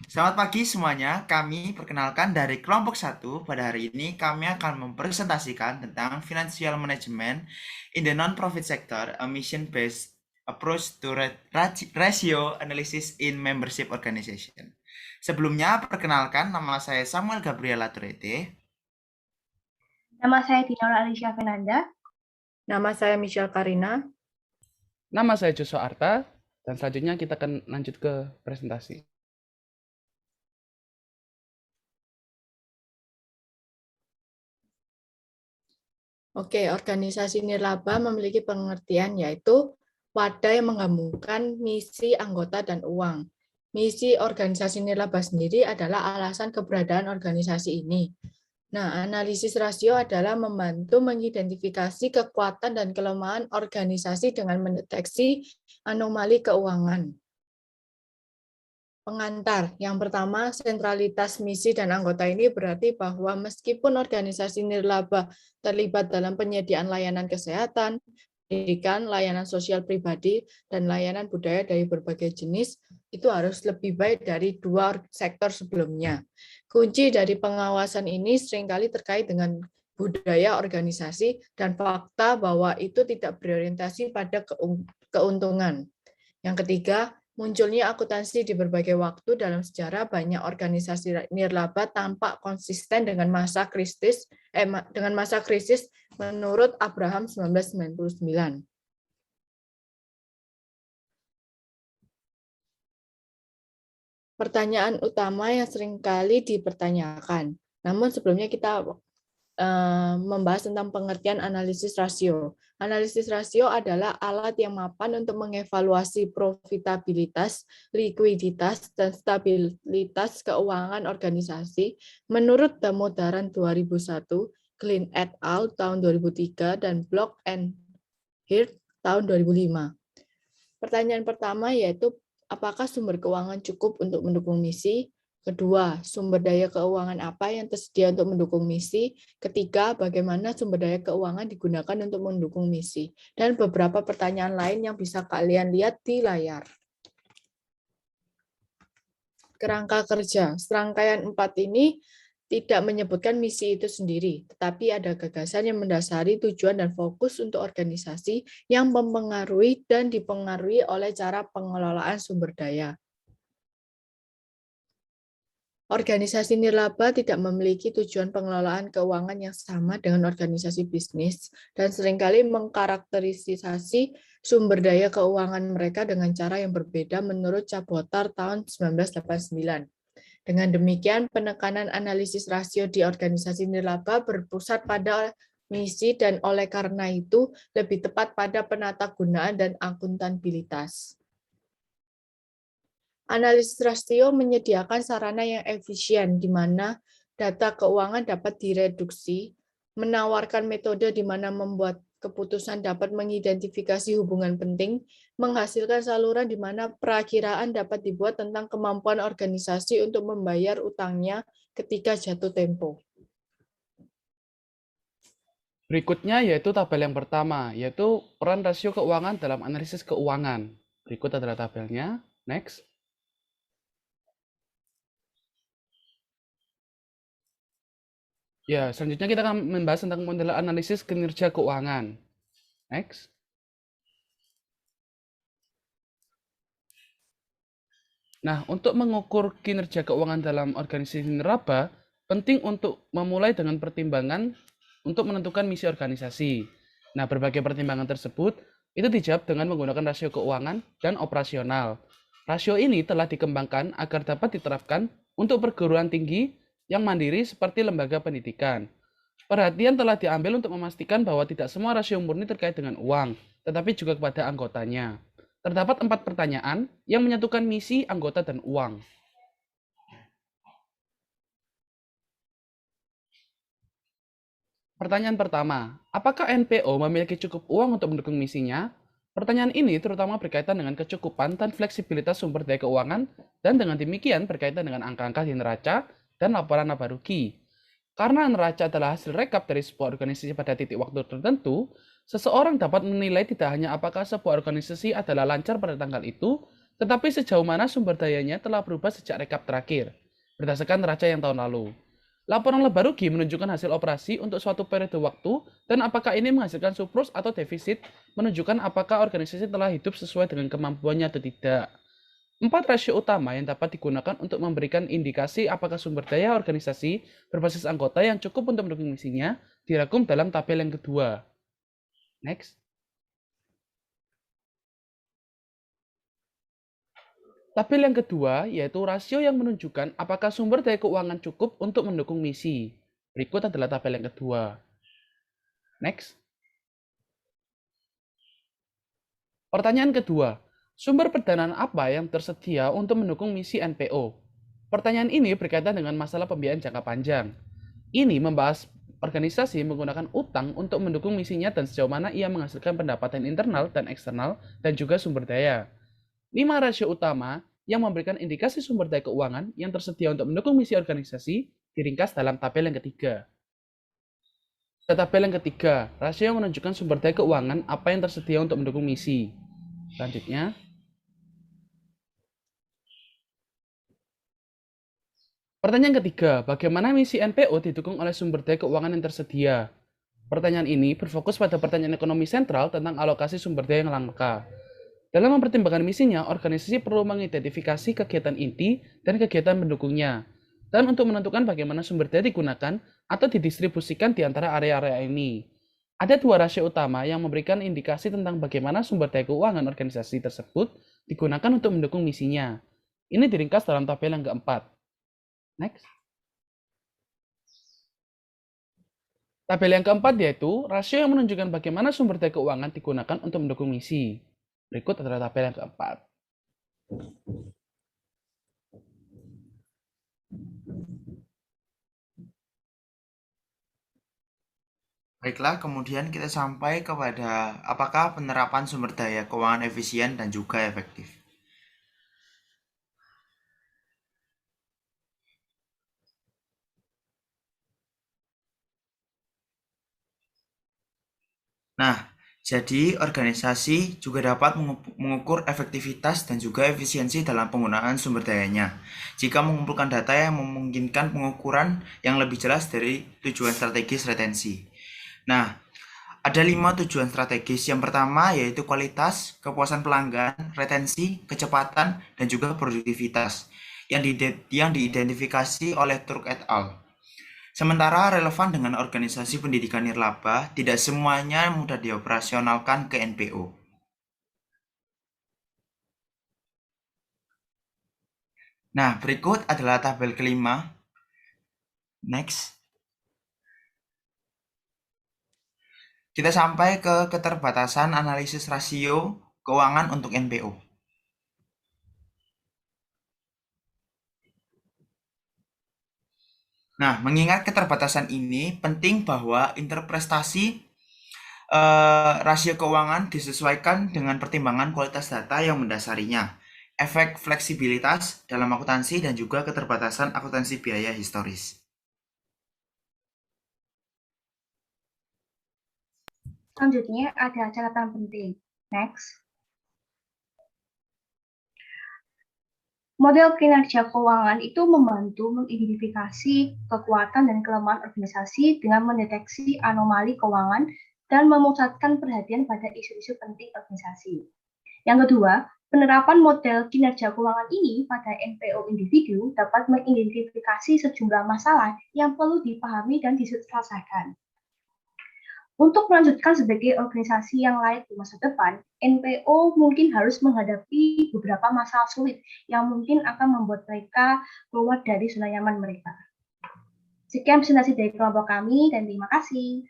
Selamat pagi semuanya, kami perkenalkan dari kelompok satu. Pada hari ini kami akan mempresentasikan tentang financial management in the non-profit sector, a mission-based approach to ratio analysis in membership organization. Sebelumnya, perkenalkan nama saya Samuel Gabriela Turete. Nama saya Dinora Alicia Fernanda. Nama saya Michelle Karina. Nama saya Joshua Arta, dan selanjutnya kita akan lanjut ke presentasi. Oke, organisasi nirlaba memiliki pengertian yaitu wadah yang menggabungkan misi anggota dan uang. Misi organisasi nirlaba sendiri adalah alasan keberadaan organisasi ini. Nah, analisis rasio adalah membantu mengidentifikasi kekuatan dan kelemahan organisasi dengan mendeteksi anomali keuangan. Pengantar. Yang pertama, sentralitas misi dan anggota ini berarti bahwa meskipun organisasi nirlaba terlibat dalam penyediaan layanan kesehatan, pendidikan, layanan sosial pribadi, dan layanan budaya dari berbagai jenis, itu harus lebih baik dari dua sektor sebelumnya. Kunci dari pengawasan ini seringkali terkait dengan budaya organisasi dan fakta bahwa itu tidak berorientasi pada keuntungan. Yang ketiga, munculnya akuntansi di berbagai waktu dalam sejarah. Banyak organisasi nirlaba tampak konsisten dengan masa krisis menurut Abraham 1999. Pertanyaan utama yang seringkali dipertanyakan. Namun sebelumnya kita membahas tentang pengertian analisis rasio. Analisis rasio adalah alat yang mapan untuk mengevaluasi profitabilitas, likuiditas, dan stabilitas keuangan organisasi menurut Damodaran 2001, Klein et al. Tahun 2003, dan Block and Hirt tahun 2005. Pertanyaan pertama yaitu, apakah sumber keuangan cukup untuk mendukung misi? Kedua, sumber daya keuangan apa yang tersedia untuk mendukung misi? Ketiga, bagaimana sumber daya keuangan digunakan untuk mendukung misi? Dan beberapa pertanyaan lain yang bisa kalian lihat di layar. Kerangka kerja. Serangkaian 4 ini tidak menyebutkan misi itu sendiri, tetapi ada gagasan yang mendasari tujuan dan fokus untuk organisasi yang mempengaruhi dan dipengaruhi oleh cara pengelolaan sumber daya. Organisasi nirlaba tidak memiliki tujuan pengelolaan keuangan yang sama dengan organisasi bisnis dan seringkali mengkarakterisasi sumber daya keuangan mereka dengan cara yang berbeda menurut Chabotar tahun 1989. Dengan demikian, penekanan analisis rasio di organisasi nirlaba berpusat pada misi dan oleh karena itu lebih tepat pada penatagunaan dan akuntabilitas. Analisis rasio menyediakan sarana yang efisien di mana data keuangan dapat direduksi, menawarkan metode di mana membuat keputusan dapat mengidentifikasi hubungan penting, menghasilkan saluran di mana perakiraan dapat dibuat tentang kemampuan organisasi untuk membayar utangnya ketika jatuh tempo. Berikutnya yaitu tabel yang pertama, yaitu peran rasio keuangan dalam analisis keuangan. Berikut adalah tabelnya. Next. Ya, selanjutnya kita akan membahas tentang model analisis kinerja keuangan. Next. Nah, untuk mengukur kinerja keuangan dalam organisasi nirlaba, penting untuk memulai dengan pertimbangan untuk menentukan misi organisasi. Nah, berbagai pertimbangan tersebut itu dijawab dengan menggunakan rasio keuangan dan operasional. Rasio ini telah dikembangkan agar dapat diterapkan untuk perguruan tinggi yang mandiri seperti lembaga pendidikan. Perhatian telah diambil untuk memastikan bahwa tidak semua rasio murni terkait dengan uang, tetapi juga kepada anggotanya. Terdapat 4 pertanyaan yang menyatukan misi, anggota, dan uang. Pertanyaan pertama, apakah NPO memiliki cukup uang untuk mendukung misinya? Pertanyaan ini terutama berkaitan dengan kecukupan dan fleksibilitas sumber daya keuangan, dan dengan demikian berkaitan dengan angka-angka di neraca dan laporan laba rugi. Karena neraca adalah hasil rekap dari sebuah organisasi pada titik waktu tertentu, seseorang dapat menilai tidak hanya apakah sebuah organisasi adalah lancar pada tanggal itu, Tetapi sejauh mana sumber dayanya telah berubah sejak rekap terakhir, berdasarkan neraca yang tahun lalu. Laporan laba rugi menunjukkan hasil operasi untuk suatu periode waktu dan apakah ini menghasilkan surplus atau defisit, menunjukkan apakah organisasi telah hidup sesuai dengan kemampuannya atau tidak. 4 rasio utama yang dapat digunakan untuk memberikan indikasi apakah sumber daya organisasi berbasis anggota yang cukup untuk mendukung misinya dirangkum dalam tabel yang kedua. Next. Tabel yang kedua yaitu rasio yang menunjukkan apakah sumber daya keuangan cukup untuk mendukung misi. Berikut adalah tabel yang kedua. Next. Pertanyaan kedua, sumber pendanaan apa yang tersedia untuk mendukung misi NPO? Pertanyaan ini berkaitan dengan masalah pembiayaan jangka panjang. Ini membahas organisasi menggunakan utang untuk mendukung misinya dan sejauh mana ia menghasilkan pendapatan internal dan eksternal dan juga sumber daya. 5 rasio utama yang memberikan indikasi sumber daya keuangan yang tersedia untuk mendukung misi organisasi diringkas dalam tabel yang ketiga. Pada tabel yang ketiga, rasio yang menunjukkan sumber daya keuangan apa yang tersedia untuk mendukung misi. Selanjutnya, pertanyaan ketiga, bagaimana misi NPO didukung oleh sumber daya keuangan yang tersedia? Pertanyaan ini berfokus pada pertanyaan ekonomi sentral tentang alokasi sumber daya yang langka. Dalam mempertimbangkan misinya, organisasi perlu mengidentifikasi kegiatan inti dan kegiatan pendukungnya, dan untuk menentukan bagaimana sumber daya digunakan atau didistribusikan di antara area-area ini. Ada 2 rasio utama yang memberikan indikasi tentang bagaimana sumber daya keuangan organisasi tersebut digunakan untuk mendukung misinya. Ini diringkas dalam tabel yang keempat. Next. Tabel yang keempat yaitu rasio yang menunjukkan bagaimana sumber daya keuangan digunakan untuk mendukung misi. Berikut adalah tabel yang keempat. Baiklah, kemudian kita sampai kepada apakah penerapan sumber daya keuangan efisien dan juga efektif. Nah, jadi organisasi juga dapat mengukur efektivitas dan juga efisiensi dalam penggunaan sumber dayanya. Jika mengumpulkan data yang memungkinkan pengukuran yang lebih jelas dari tujuan strategis retensi. Nah, ada 5 tujuan strategis. Yang pertama yaitu kualitas, kepuasan pelanggan, retensi, kecepatan, dan juga produktivitas yang diidentifikasi oleh Turk et al. Sementara relevan dengan organisasi pendidikan nirlaba, tidak semuanya mudah dioperasionalkan ke NPO. Nah, berikut adalah tabel kelima. Next. Kita sampai ke keterbatasan analisis rasio keuangan untuk NPO. Nah, mengingat keterbatasan ini, penting bahwa interpretasi rasio keuangan disesuaikan dengan pertimbangan kualitas data yang mendasarinya, efek fleksibilitas dalam akuntansi, dan juga keterbatasan akuntansi biaya historis. Selanjutnya ada catatan penting. Next. Model kinerja keuangan itu membantu mengidentifikasi kekuatan dan kelemahan organisasi dengan mendeteksi anomali keuangan dan memusatkan perhatian pada isu-isu penting organisasi. Yang kedua, penerapan model kinerja keuangan ini pada NPO individu dapat mengidentifikasi sejumlah masalah yang perlu dipahami dan diselesaikan. Untuk melanjutkan sebagai organisasi yang layak di masa depan, NPO mungkin harus menghadapi beberapa masalah sulit yang mungkin akan membuat mereka keluar dari zona nyaman mereka. Sekian presentasi dari kelompok kami dan terima kasih.